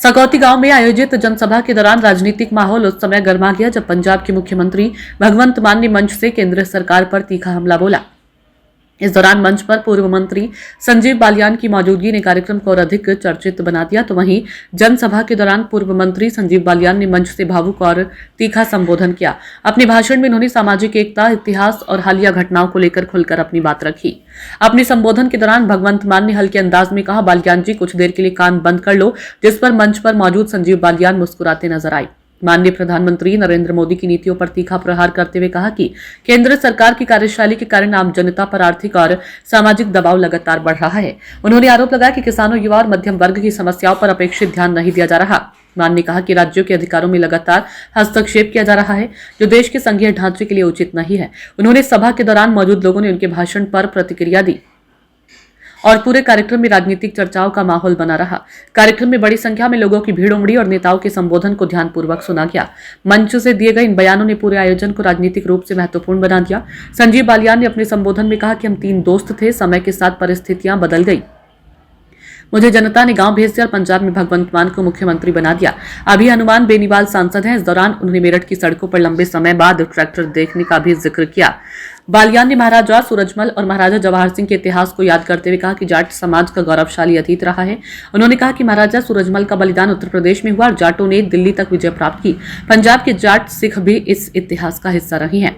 सकौती गांव में आयोजित जनसभा के दौरान राजनीतिक माहौल उस समय गर्मा गया जब पंजाब के मुख्यमंत्री भगवंत मान ने मंच से केंद्र सरकार पर तीखा हमला बोला। इस दौरान मंच पर पूर्व मंत्री संजीव बालियान की मौजूदगी ने कार्यक्रम को और अधिक चर्चित बना दिया। तो वहीं जनसभा के दौरान पूर्व मंत्री संजीव बालियान ने मंच से भावुक और तीखा संबोधन किया। अपने भाषण में उन्होंने सामाजिक एकता, इतिहास और हालिया घटनाओं को लेकर खुलकर अपनी बात रखी। अपने संबोधन के दौरान भगवंत मान ने हल्के अंदाज में कहा, बालियान जी कुछ देर के लिए कान बंद कर लो, जिस पर मंच पर मौजूद संजीव बालियान मुस्कुराते नजर आए। माननीय प्रधानमंत्री नरेंद्र मोदी की नीतियों पर तीखा प्रहार करते हुए कहा कि केंद्र सरकार की कार्यशैली के कारण आम जनता पर आर्थिक और सामाजिक दबाव लगातार बढ़ रहा है। उन्होंने आरोप लगाया कि किसानों, युवा और मध्यम वर्ग की समस्याओं पर अपेक्षित ध्यान नहीं दिया जा रहा। मान ने कहा कि राज्यों के अधिकारों में लगातार हस्तक्षेप किया जा रहा है, जो देश के संघीय ढांचे के लिए उचित नहीं है। उन्होंने सभा के दौरान मौजूद लोगों ने उनके भाषण पर प्रतिक्रिया दी और पूरे कार्यक्रम में राजनीतिक चर्चाओं का माहौल बना रहा। कार्यक्रम में बड़ी संख्या में लोगों की भीड़ उमड़ी और नेताओं के संबोधन को ध्यानपूर्वक सुना गया। मंच से दिए गए इन बयानों ने पूरे आयोजन को राजनीतिक रूप से महत्वपूर्ण बना दिया। संजीव बालियान ने अपने संबोधन में कहा कि हम 3 दोस्त थे, समय के साथ परिस्थितियां बदल गई। मुझे जनता ने गांव भेज दिया और पंजाब में भगवंत मान को मुख्यमंत्री बना दिया। अभी हनुमान बेनीवाल सांसद हैं। इस दौरान उन्होंने मेरठ की सड़कों पर लंबे समय बाद ट्रैक्टर देखने का भी जिक्र किया। बालियान ने महाराजा सूरजमल और महाराजा जवाहर सिंह के इतिहास को याद करते हुए कहा कि जाट समाज का गौरवशाली अतीत रहा है। उन्होंने कहा कि महाराजा सूरजमल का बलिदान उत्तर प्रदेश में हुआ और जाटों ने दिल्ली तक विजय प्राप्त की। पंजाब के जाट सिख भी इस इतिहास का हिस्सा रहे हैं।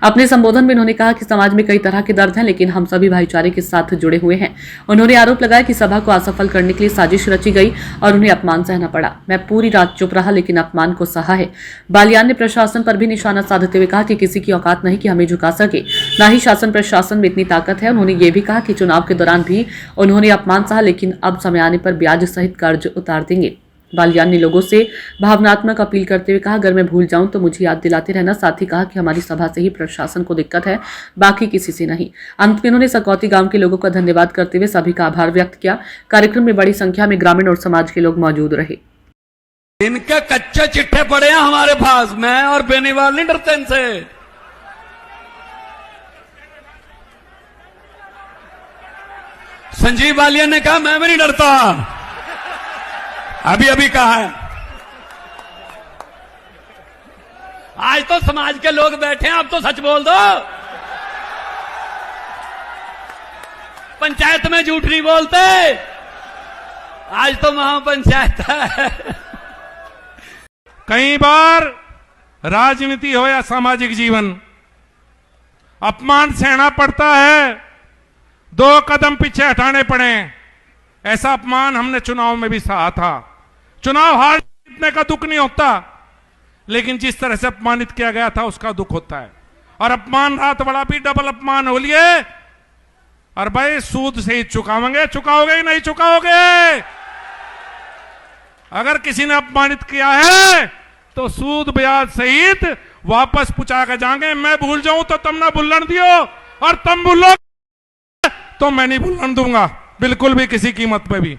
अपने संबोधन में उन्होंने कहा कि समाज में कई तरह के दर्द हैं, लेकिन हम सभी भाईचारे के साथ जुड़े हुए हैं। उन्होंने आरोप लगाया कि सभा को असफल करने के लिए साजिश रची गई और उन्हें अपमान सहना पड़ा। मैं पूरी रात चुप रहा, लेकिन अपमान को सहा है। बालियान ने प्रशासन पर भी निशाना साधते हुए कहा कि किसी की औकात नहीं कि हमें झुका सके, न ही शासन प्रशासन में इतनी ताकत है। उन्होंने ये भी कहा कि चुनाव के दौरान भी उन्होंने अपमान सहा, लेकिन अब समय आने पर ब्याज सहित कर्ज उतार देंगे। बालियान ने लोगों से भावनात्मक अपील करते हुए कहा, अगर मैं भूल जाऊं तो मुझे याद दिलाते रहना। साथ ही कहा कि हमारी सभा से ही प्रशासन को दिक्कत है, बाकी किसी से नहीं। अंत में उन्होंने सकौती गांव के लोगों का धन्यवाद करते हुए सभी का आभार व्यक्त किया। कार्यक्रम में बड़ी संख्या में ग्रामीण और समाज के लोग मौजूद रहे। इनके कच्चे चिट्ठे पड़े हैं हमारे पास। मैं और बेनीवाल नहीं डरते इनसे। संजीव बालियान ने कहा मैं भी नहीं डरता, अभी कहा है। आज तो समाज के लोग बैठे हैं, अब तो सच बोल दो। पंचायत में झूठ नहीं बोलते, आज तो महापंचायत है। कई बार राजनीति हो या सामाजिक जीवन, अपमान सहना पड़ता है, 2 कदम पीछे हटाने पड़े। ऐसा अपमान हमने चुनाव में भी सहा था। चुनाव हार जीतने का दुख नहीं होता, लेकिन जिस तरह से अपमानित किया गया था उसका दुख होता है। और अपमान रात बड़ा भी डबल अपमान हो लिए। और भाई सूद से ही चुकाओगे, चुकाओगे ही नहीं चुकाओगे। अगर किसी ने अपमानित किया है तो सूद ब्याज सहित वापस पुचा के जाएंगे। मैं भूल जाऊं तो तुम ना भूलन दियो, और तुम भूलो तो मैं नहीं भूलन दूंगा, बिल्कुल भी, किसी कीमत पे भी।